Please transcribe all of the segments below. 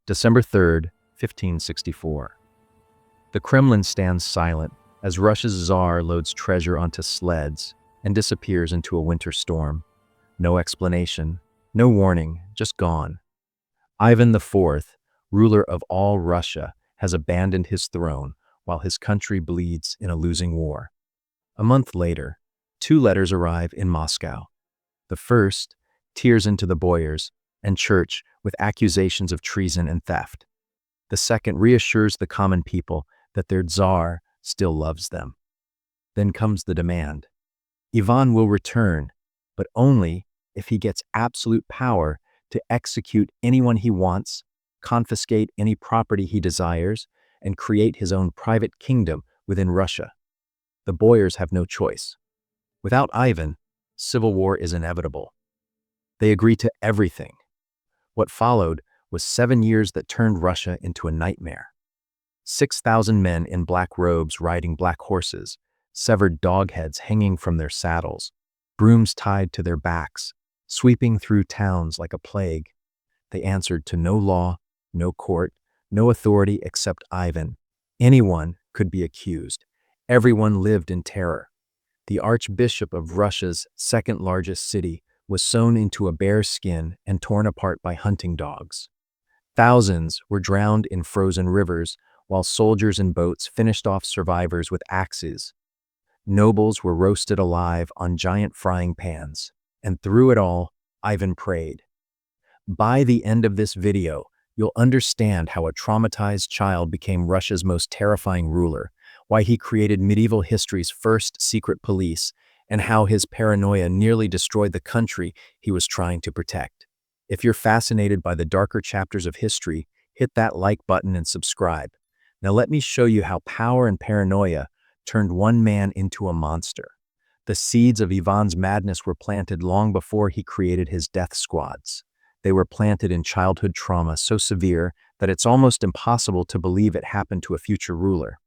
December 3rd, 1564. The Kremlin stands silent as Russia's Tsar loads treasure onto sleds and disappears into a winter storm. No explanation, no warning, just gone. Ivan IV, ruler of all Russia, has abandoned his throne while his country bleeds in a losing war. A month later, two letters arrive in Moscow. The first, tears into the boyars and church with accusations of treason and theft. The second reassures the common people that their Tsar still loves them. Then comes the demand. Ivan will return, but only if he gets absolute power to execute anyone he wants, confiscate any property he desires, and create his own private kingdom within Russia. The boyars have no choice. Without Ivan, civil war is inevitable. They agree to everything. What followed was 7 years that turned Russia into a nightmare. 6,000 men in black robes riding black horses, severed dog heads hanging from their saddles, brooms tied to their backs, sweeping through towns like a plague. They answered to no law, no court, no authority except Ivan. Anyone could be accused. Everyone lived in terror. The Archbishop of Russia's second largest city was sewn into a bear's skin and torn apart by hunting dogs. Thousands were drowned in frozen rivers, while soldiers in boats finished off survivors with axes. Nobles were roasted alive on giant frying pans, and through it all, Ivan prayed. By the end of this video, you'll understand how a traumatized child became Russia's most terrifying ruler, why he created medieval history's first secret police, and how his paranoia nearly destroyed the country he was trying to protect. If you're fascinated by the darker chapters of history, hit that like button and subscribe. Now let me show you how power and paranoia turned one man into a monster. The seeds of Ivan's madness were planted long before he created his death squads. They were planted in childhood trauma so severe that it's almost impossible to believe it happened to a future ruler.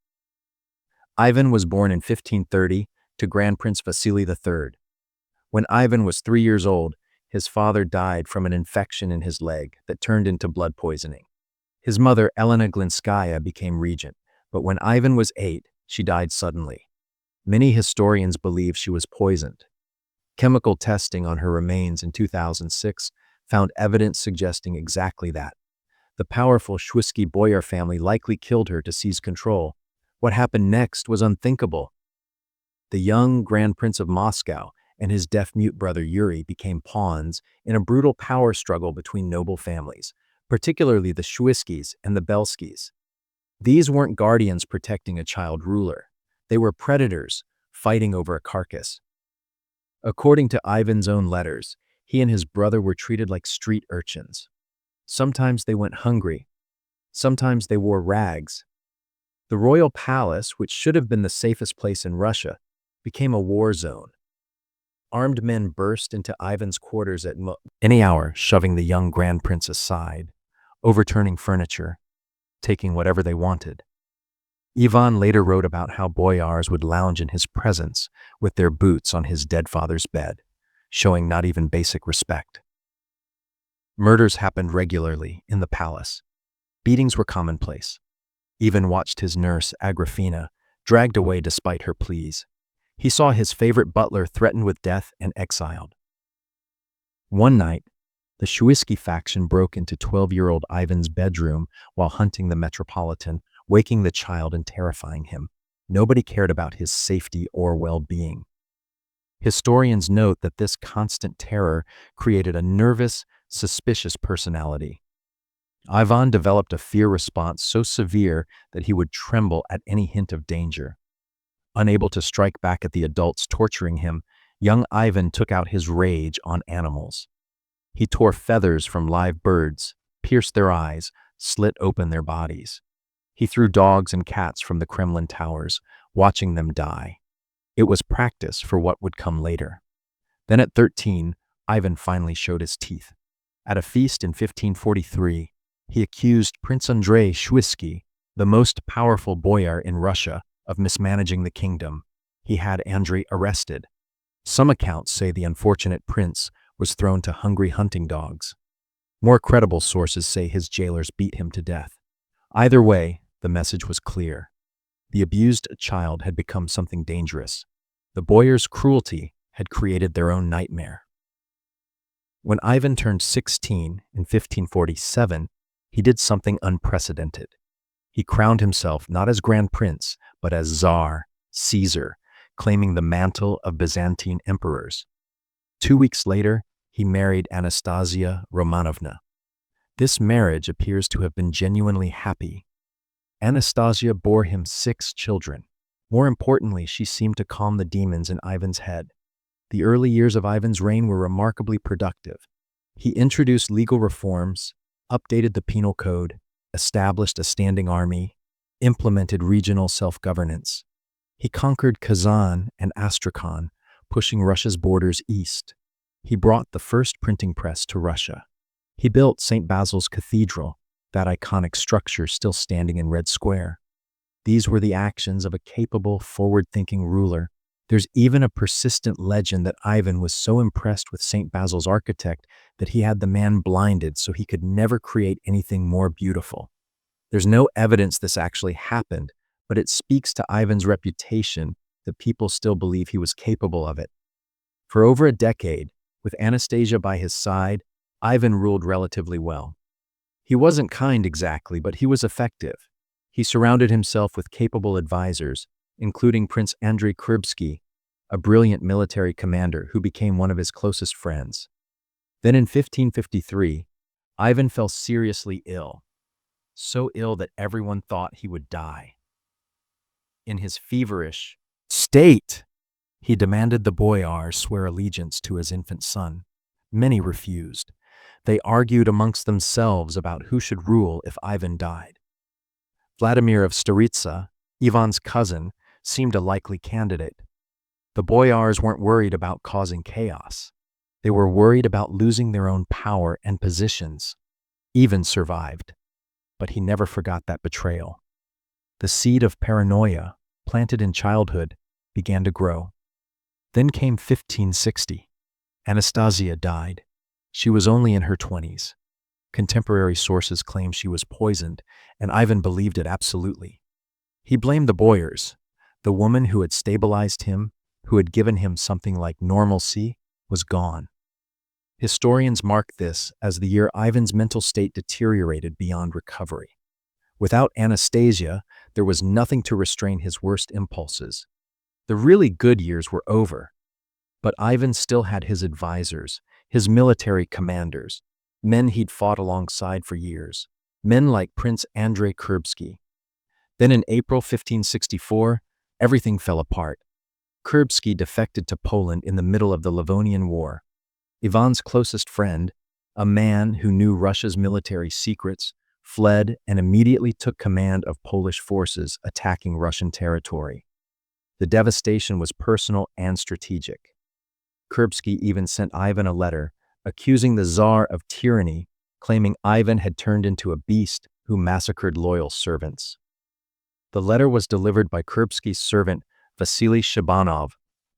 Ivan was born in 1530 to Grand Prince Vasily III. When Ivan was 3 years old, his father died from an infection in his leg that turned into blood poisoning. His mother, Elena Glinskaya, became regent, but when Ivan was 8, she died suddenly. Many historians believe she was poisoned. Chemical testing on her remains in 2006 found evidence suggesting exactly that. The powerful Shwisky boyar family likely killed her to seize control. What happened next was unthinkable. The young Grand Prince of Moscow and his deaf-mute brother Yuri became pawns in a brutal power struggle between noble families, particularly the Shwiskys and the Belskys. These weren't guardians protecting a child ruler. They were predators fighting over a carcass. According to Ivan's own letters, he and his brother were treated like street urchins. Sometimes they went hungry. Sometimes they wore rags. The royal palace, which should have been the safest place in Russia, became a war zone. Armed men burst into Ivan's quarters at any hour, shoving the young Grand Prince aside, overturning furniture, taking whatever they wanted. Ivan later wrote about how boyars would lounge in his presence with their boots on his dead father's bed, showing not even basic respect. Murders happened regularly in the palace. Beatings were commonplace. Ivan watched his nurse, Agrafena, dragged away despite her pleas. He saw his favorite butler threatened with death and exiled. One night, the Shwisky faction broke into 12-year-old Ivan's bedroom while hunting the Metropolitan, waking the child and terrifying him. Nobody cared about his safety or well-being. Historians note that this constant terror created a nervous, suspicious personality. Ivan developed a fear response so severe that he would tremble at any hint of danger. Unable to strike back at the adults torturing him, young Ivan took out his rage on animals. He tore feathers from live birds, pierced their eyes, slit open their bodies. He threw dogs and cats from the Kremlin towers, watching them die. It was practice for what would come later. Then at 13, Ivan finally showed his teeth. At a feast in 1543, he accused Prince Andrei Shwisky, the most powerful boyar in Russia, of mismanaging the kingdom. He had Andrei arrested. Some accounts say the unfortunate prince was thrown to hungry hunting dogs. More credible sources say his jailers beat him to death. Either way, the message was clear. The abused child had become something dangerous. The boyar's cruelty had created their own nightmare. When Ivan turned 16 in 1547, he did something unprecedented. He crowned himself not as Grand Prince, but as Tsar, Caesar, claiming the mantle of Byzantine emperors. 2 weeks later, he married Anastasia Romanovna. This marriage appears to have been genuinely happy. Anastasia bore him 6 children. More importantly, she seemed to calm the demons in Ivan's head. The early years of Ivan's reign were remarkably productive. He introduced legal reforms, updated the penal code, established a standing army, implemented regional self-governance. He conquered Kazan and Astrakhan, pushing Russia's borders east. He brought the first printing press to Russia. He built St. Basil's Cathedral, that iconic structure still standing in Red Square. These were the actions of a capable, forward-thinking ruler. There's even a persistent legend that Ivan was so impressed with St. Basil's architect that he had the man blinded so he could never create anything more beautiful. There's no evidence this actually happened, but it speaks to Ivan's reputation that people still believe he was capable of it. For over a decade, with Anastasia by his side, Ivan ruled relatively well. He wasn't kind exactly, but he was effective. He surrounded himself with capable advisors, including Prince Andrei Krbsky, a brilliant military commander who became one of his closest friends. Then in 1553, Ivan fell seriously ill, so ill that everyone thought he would die. In his feverish state, he demanded the boyars swear allegiance to his infant son. Many refused. They argued amongst themselves about who should rule if Ivan died. Vladimir of Staritsa, Ivan's cousin, seemed a likely candidate. The boyars weren't worried about causing chaos. They were worried about losing their own power and positions. Ivan survived, but he never forgot that betrayal. The seed of paranoia, planted in childhood, began to grow. Then came 1560. Anastasia died. She was only in her 20s. Contemporary sources claim she was poisoned, and Ivan believed it absolutely. He blamed the boyars. The woman who had stabilized him, who had given him something like normalcy, was gone. Historians mark this as the year Ivan's mental state deteriorated beyond recovery. Without Anastasia, there was nothing to restrain his worst impulses. The really good years were over. But Ivan still had his advisors, his military commanders, men he'd fought alongside for years, men like Prince Andrei Krbsky. Then in April 1564, everything fell apart. Krbsky defected to Poland in the middle of the Livonian War. Ivan's closest friend, a man who knew Russia's military secrets, fled and immediately took command of Polish forces attacking Russian territory. The devastation was personal and strategic. Krbsky even sent Ivan a letter accusing the Tsar of tyranny, claiming Ivan had turned into a beast who massacred loyal servants. The letter was delivered by Krbsky's servant Vasily Shabanov,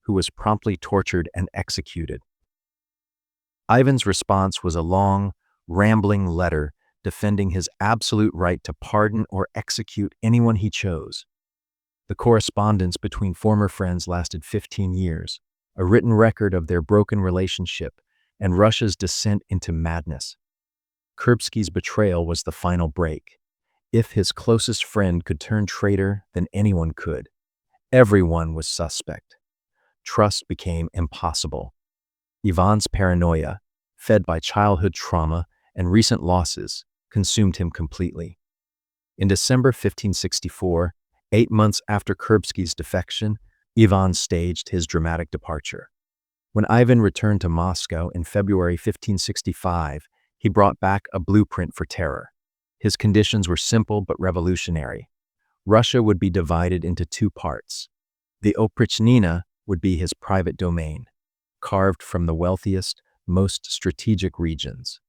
who was promptly tortured and executed. Ivan's response was a long, rambling letter defending his absolute right to pardon or execute anyone he chose. The correspondence between former friends lasted 15 years, a written record of their broken relationship and Russia's descent into madness. Krbsky's betrayal was the final break. If his closest friend could turn traitor, then anyone could. Everyone was suspect. Trust became impossible. Ivan's paranoia, fed by childhood trauma and recent losses, consumed him completely. In December 1564, 8 months after Krbsky's defection, Ivan staged his dramatic departure. When Ivan returned to Moscow in February 1565, he brought back a blueprint for terror. His conditions were simple but revolutionary. Russia would be divided into 2 parts. The Oprichnina would be his private domain, carved from the wealthiest, most strategic regions.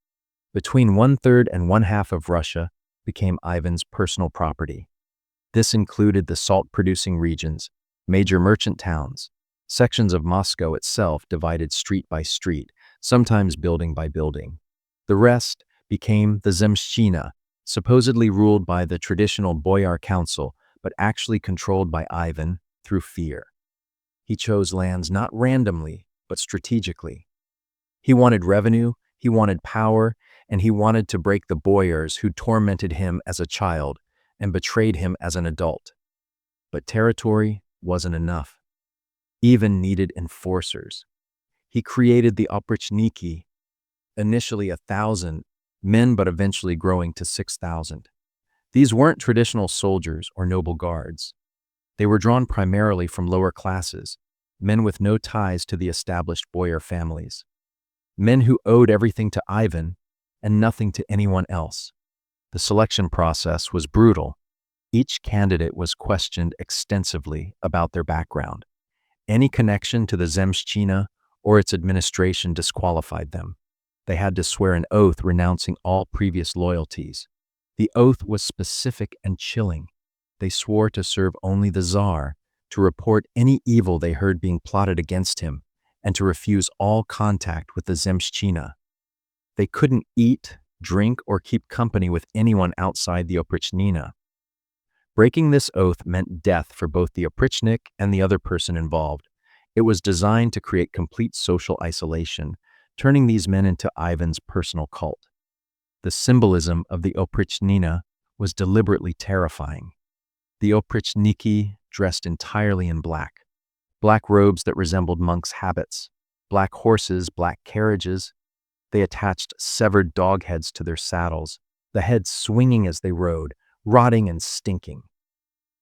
Between 1/3 and 1/2 of Russia became Ivan's personal property. This included the salt-producing regions, major merchant towns, sections of Moscow itself divided street by street, sometimes building by building. The rest, became the Zemshchina, supposedly ruled by the traditional boyar council, but actually controlled by Ivan through fear. He chose lands not randomly, but strategically. He wanted revenue, he wanted power, and he wanted to break the boyars who tormented him as a child and betrayed him as an adult. But territory wasn't enough. Ivan needed enforcers. He created the Oprichniki, initially 1,000 men but eventually growing to 6,000. These weren't traditional soldiers or noble guards. They were drawn primarily from lower classes, men with no ties to the established boyar families. Men who owed everything to Ivan and nothing to anyone else. The selection process was brutal. Each candidate was questioned extensively about their background. Any connection to the Zemshchina or its administration disqualified them. They had to swear an oath renouncing all previous loyalties. The oath was specific and chilling. They swore to serve only the Tsar, to report any evil they heard being plotted against him, and to refuse all contact with the Zemshchina. They couldn't eat, drink, or keep company with anyone outside the Oprichnina. Breaking this oath meant death for both the Oprichnik and the other person involved. It was designed to create complete social isolation, turning these men into Ivan's personal cult. The symbolism of the Oprichnina was deliberately terrifying. The Oprichniki dressed entirely in black robes that resembled monks' habits, black horses, black carriages. They attached severed dog heads to their saddles, the heads swinging as they rode, rotting and stinking.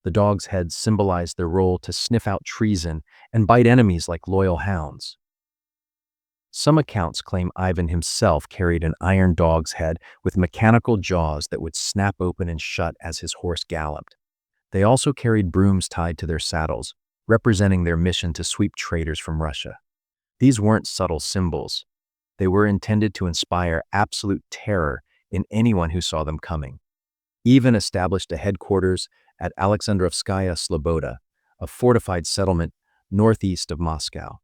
The dogs' heads symbolized their role to sniff out treason and bite enemies like loyal hounds. Some accounts claim Ivan himself carried an iron dog's head with mechanical jaws that would snap open and shut as his horse galloped. They also carried brooms tied to their saddles, representing their mission to sweep traitors from Russia. These weren't subtle symbols. They were intended to inspire absolute terror in anyone who saw them coming. Ivan established a headquarters at Alexandrovskaya Sloboda, a fortified settlement northeast of Moscow.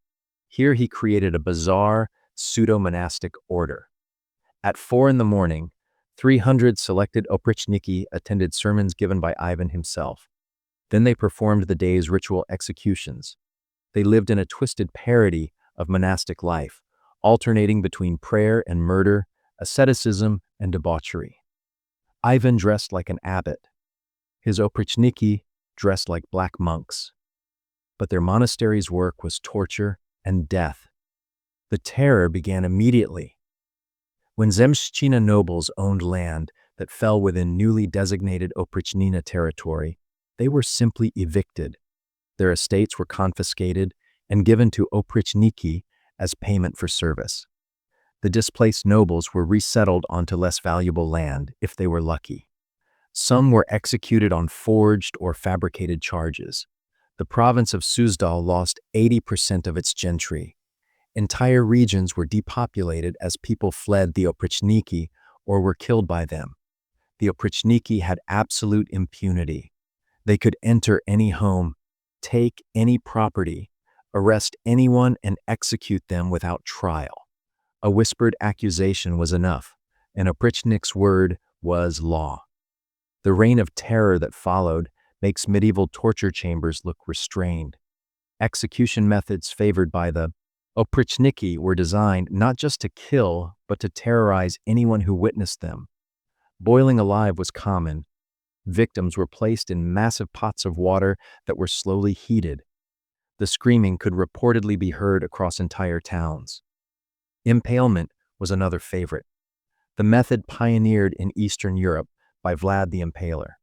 Here he created a bizarre, pseudo-monastic order. At 4 a.m, 300 selected Oprichniki attended sermons given by Ivan himself. Then they performed the day's ritual executions. They lived in a twisted parody of monastic life, alternating between prayer and murder, asceticism and debauchery. Ivan dressed like an abbot. His Oprichniki dressed like black monks. But their monastery's work was torture and death. The terror began immediately. When Zemshchina nobles owned land that fell within newly designated Oprichnina territory, they were simply evicted. Their estates were confiscated and given to Oprichniki as payment for service. The displaced nobles were resettled onto less valuable land if they were lucky. Some were executed on forged or fabricated charges. The province of Suzdal lost 80% of its gentry. Entire regions were depopulated as people fled the Oprichniki or were killed by them. The Oprichniki had absolute impunity. They could enter any home, take any property, arrest anyone, and execute them without trial. A whispered accusation was enough. An Oprichnik's word was law. The reign of terror that followed makes medieval torture chambers look restrained. Execution methods favored by the Oprichniki were designed not just to kill, but to terrorize anyone who witnessed them. Boiling alive was common. Victims were placed in massive pots of water that were slowly heated. The screaming could reportedly be heard across entire towns. Impalement was another favorite. The method pioneered in Eastern Europe by Vlad the Impaler.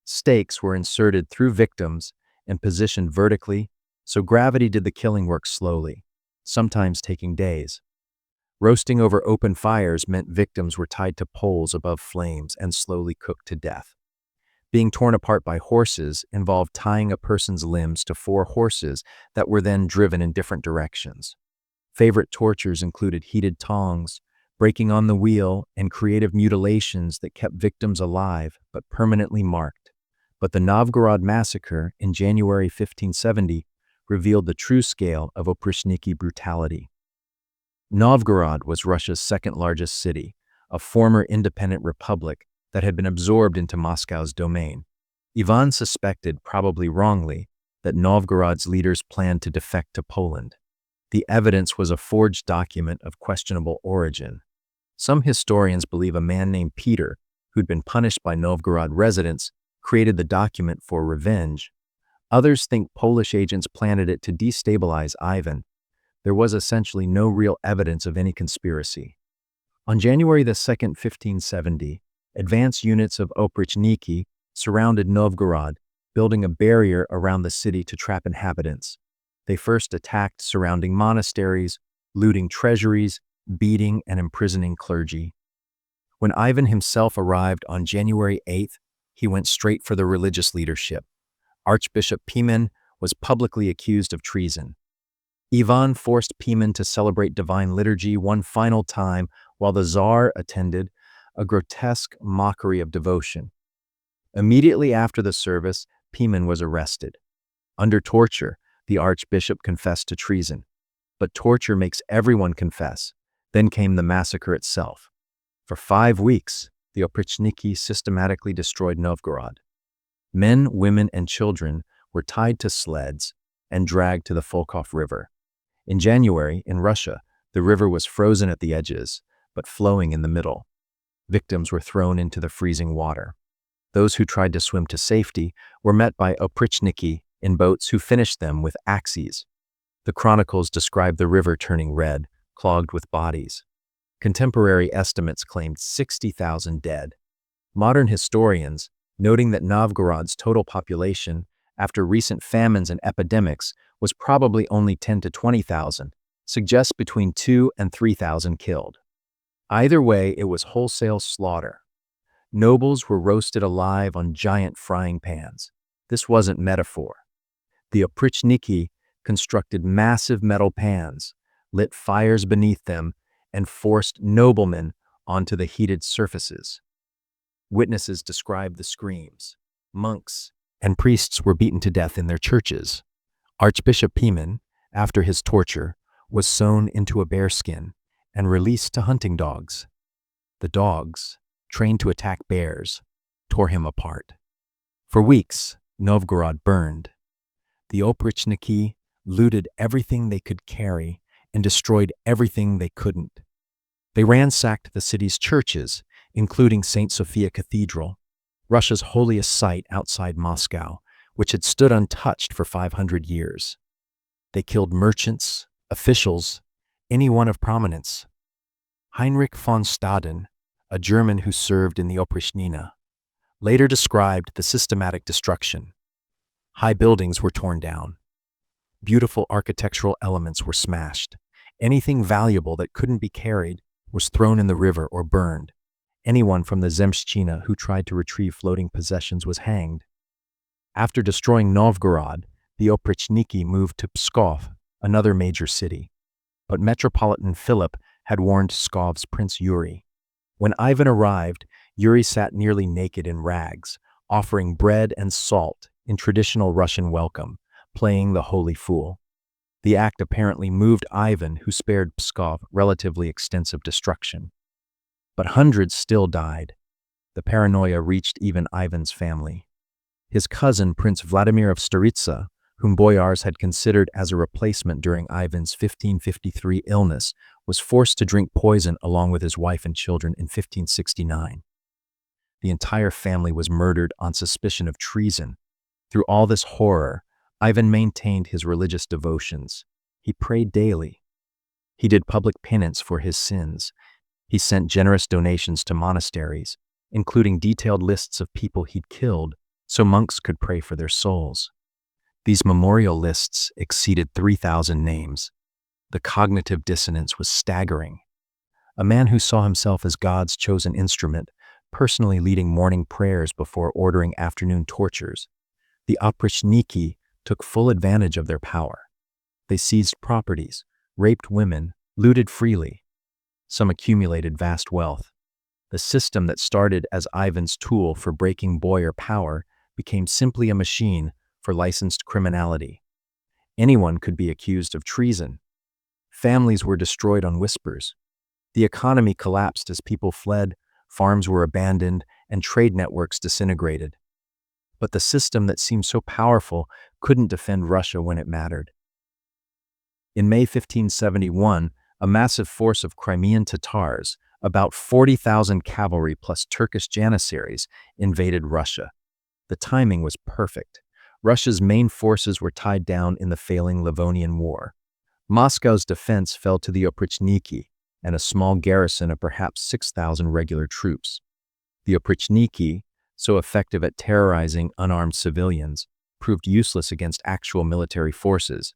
Stakes were inserted through victims and positioned vertically, so gravity did the killing work slowly, sometimes taking days. Roasting over open fires meant victims were tied to poles above flames and slowly cooked to death. Being torn apart by horses involved tying a person's limbs to 4 horses that were then driven in different directions. Favorite tortures included heated tongs, breaking on the wheel, and creative mutilations that kept victims alive but permanently marked. But the Novgorod Massacre in January 1570 revealed the true scale of Oprichniki brutality. Novgorod was Russia's second largest city, a former independent republic that had been absorbed into Moscow's domain. Ivan suspected, probably wrongly, that Novgorod's leaders planned to defect to Poland. The evidence was a forged document of questionable origin. Some historians believe a man named Peter, who'd been punished by Novgorod residents, created the document for revenge. Others think Polish agents planted it to destabilize Ivan. There was essentially no real evidence of any conspiracy. On January 2nd, 1570, advance units of Oprichniki surrounded Novgorod, building a barrier around the city to trap inhabitants. They first attacked surrounding monasteries, looting treasuries, beating and imprisoning clergy. When Ivan himself arrived on January 8th, he went straight for the religious leadership. Archbishop Pimen was publicly accused of treason. Ivan forced Pimen to celebrate divine liturgy one final time while the Tsar attended, a grotesque mockery of devotion. Immediately after the service, Pimen was arrested. Under torture, the archbishop confessed to treason. But torture makes everyone confess. Then came the massacre itself. For 5 weeks, the Oprichniki systematically destroyed Novgorod. Men, women, and children were tied to sleds and dragged to the Volkhov River. In January, in Russia, the river was frozen at the edges, but flowing in the middle. Victims were thrown into the freezing water. Those who tried to swim to safety were met by Oprichniki in boats who finished them with axes. The chronicles describe the river turning red, clogged with bodies. Contemporary estimates claimed 60,000 dead. Modern historians, noting that Novgorod's total population, after recent famines and epidemics, was probably only 10 to 20,000, suggest between 2 and 3,000 killed. Either way, it was wholesale slaughter. Nobles were roasted alive on giant frying pans. This wasn't metaphor. The Oprichniki constructed massive metal pans, lit fires beneath them, and forced noblemen onto the heated surfaces. Witnesses described the screams. Monks and priests were beaten to death in their churches. Archbishop Pimen, after his torture, was sewn into a bearskin and released to hunting dogs. The dogs, trained to attack bears, tore him apart. For weeks, Novgorod burned. The Oprichniki looted everything they could carry and destroyed everything they couldn't. They ransacked the city's churches, including St. Sophia Cathedral, Russia's holiest site outside Moscow, which had stood untouched for 500 years. They killed merchants, officials, anyone of prominence. Heinrich von Staden, a German who served in the Oprichnina, later described the systematic destruction. High buildings were torn down. Beautiful architectural elements were smashed. Anything valuable that couldn't be carried was thrown in the river or burned. Anyone from the Zemshchina who tried to retrieve floating possessions was hanged. After destroying Novgorod, the Oprichniki moved to Pskov, another major city. But Metropolitan Philip had warned Pskov's Prince Yuri. When Ivan arrived, Yuri sat nearly naked in rags, offering bread and salt in traditional Russian welcome, playing the holy fool. The act apparently moved Ivan, who spared Pskov relatively extensive destruction. But hundreds still died. The paranoia reached even Ivan's family. His cousin, Prince Vladimir of Staritsa, whom boyars had considered as a replacement during Ivan's 1553 illness, was forced to drink poison along with his wife and children in 1569. The entire family was murdered on suspicion of treason. Through all this horror, Ivan maintained his religious devotions. He prayed daily. He did public penance for his sins. He sent generous donations to monasteries, including detailed lists of people he'd killed so monks could pray for their souls. These memorial lists exceeded 3,000 names. The cognitive dissonance was staggering. A man who saw himself as God's chosen instrument, personally leading morning prayers before ordering afternoon tortures. The Oprichniki took full advantage of their power. They seized properties, raped women, looted freely. Some accumulated vast wealth. The system that started as Ivan's tool for breaking boyar power became simply a machine for licensed criminality. Anyone could be accused of treason. Families were destroyed on whispers. The economy collapsed as people fled, farms were abandoned, and trade networks disintegrated. But the system that seemed so powerful couldn't defend Russia when it mattered. In May 1571, a massive force of Crimean Tatars, about 40,000 cavalry plus Turkish janissaries, invaded Russia. The timing was perfect. Russia's main forces were tied down in the failing Livonian War. Moscow's defense fell to the Oprichniki and a small garrison of perhaps 6,000 regular troops. The Oprichniki, so effective at terrorizing unarmed civilians, proved useless against actual military forces.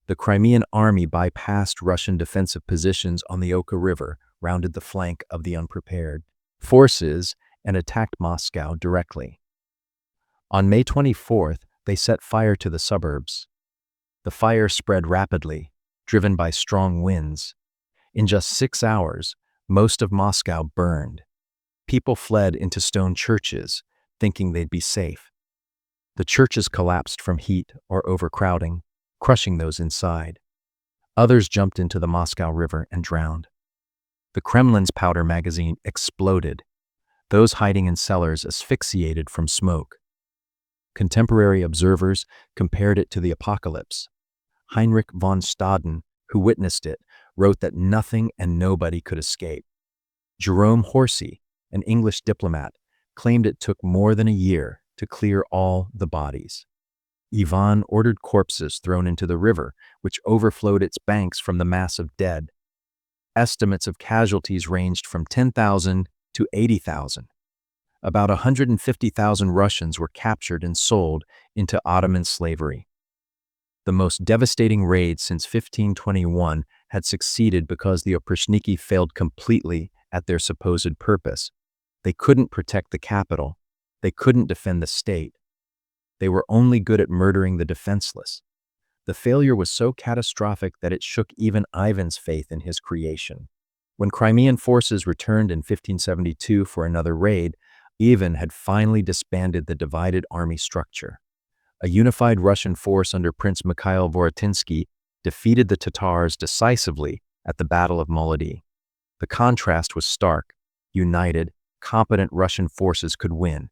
The Crimean army bypassed Russian defensive positions on the Oka River, rounded the flank of the unprepared forces, and attacked Moscow directly. On May 24th, they set fire to the suburbs. The fire spread rapidly, driven by strong winds. In just 6 hours, most of Moscow burned. People fled into stone churches, thinking they'd be safe. The churches collapsed from heat or overcrowding, crushing those inside. Others jumped into the Moscow River and drowned. The Kremlin's powder magazine exploded. Those hiding in cellars asphyxiated from smoke. Contemporary observers compared it to the apocalypse. Heinrich von Staden, who witnessed it, wrote that nothing and nobody could escape. Jerome Horsey, an English diplomat, claimed it took more than a year to clear all the bodies. Ivan ordered corpses thrown into the river, which overflowed its banks from the mass of dead. Estimates of casualties ranged from 10,000 to 80,000. About 150,000 Russians were captured and sold into Ottoman slavery. The most devastating raid since 1521 had succeeded because the Oprichniki failed completely at their supposed purpose. They couldn't protect the capital. They couldn't defend the state. They were only good at murdering the defenseless. The failure was so catastrophic that it shook even Ivan's faith in his creation. When Crimean forces returned in 1572 for another raid, Ivan had finally disbanded the divided army structure. A unified Russian force under Prince Mikhail Vorotinsky defeated the Tatars decisively at the Battle of Molody. The contrast was stark. United, competent Russian forces could win.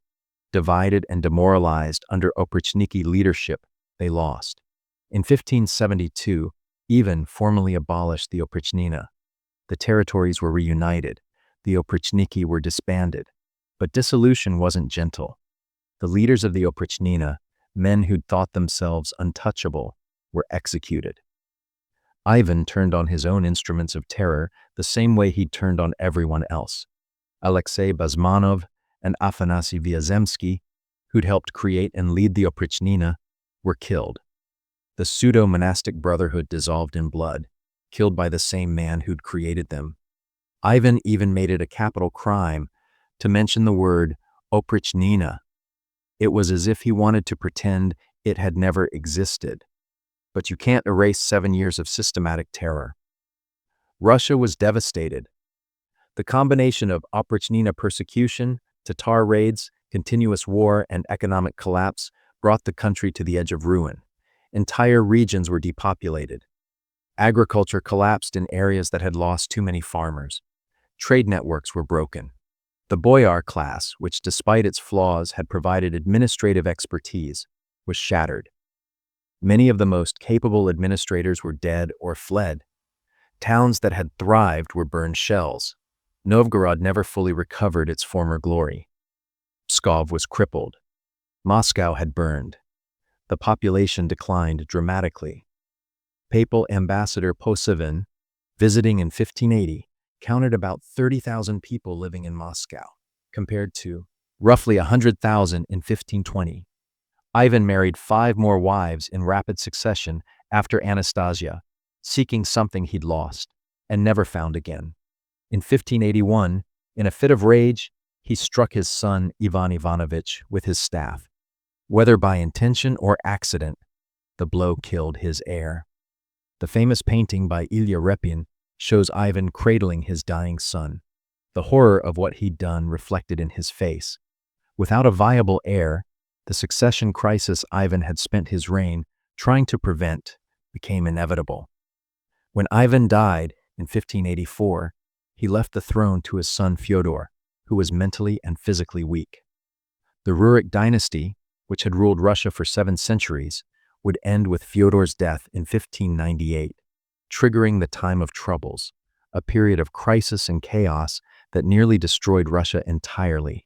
Divided and demoralized under Oprichniki leadership, they lost. In 1572, Ivan formally abolished the Oprichnina. The territories were reunited. The Oprichniki were disbanded. But dissolution wasn't gentle. The leaders of the Oprichnina, men who'd thought themselves untouchable, were executed. Ivan turned on his own instruments of terror the same way he'd turned on everyone else. Alexei Basmanov and Afanasy Vyazemsky, who'd helped create and lead the Oprichnina, were killed. The pseudo-monastic brotherhood dissolved in blood, killed by the same man who'd created them. Ivan even made it a capital crime to mention the word Oprichnina. It was as if he wanted to pretend it had never existed. But you can't erase 7 years of systematic terror. Russia was devastated. The combination of Oprichnina persecution, Tatar raids, continuous war, and economic collapse brought the country to the edge of ruin. Entire regions were depopulated. Agriculture collapsed in areas that had lost too many farmers. Trade networks were broken. The boyar class, which despite its flaws had provided administrative expertise, was shattered. Many of the most capable administrators were dead or fled. Towns that had thrived were burned shells. Novgorod never fully recovered its former glory. Pskov was crippled. Moscow had burned. The population declined dramatically. Papal ambassador Posavin, visiting in 1580, counted about 30,000 people living in Moscow, compared to roughly 100,000 in 1520. Ivan married 5 more wives in rapid succession after Anastasia, seeking something he'd lost and never found again. In 1581, in a fit of rage, he struck his son Ivan Ivanovich with his staff. Whether by intention or accident, the blow killed his heir. The famous painting by Ilya Repin shows Ivan cradling his dying son, the horror of what he'd done reflected in his face. Without a viable heir, the succession crisis Ivan had spent his reign trying to prevent became inevitable. When Ivan died in 1584, He left the throne to his son Fyodor, who was mentally and physically weak. The Rurik dynasty, which had ruled Russia for 7 centuries, would end with Fyodor's death in 1598, triggering the Time of Troubles, a period of crisis and chaos that nearly destroyed Russia entirely.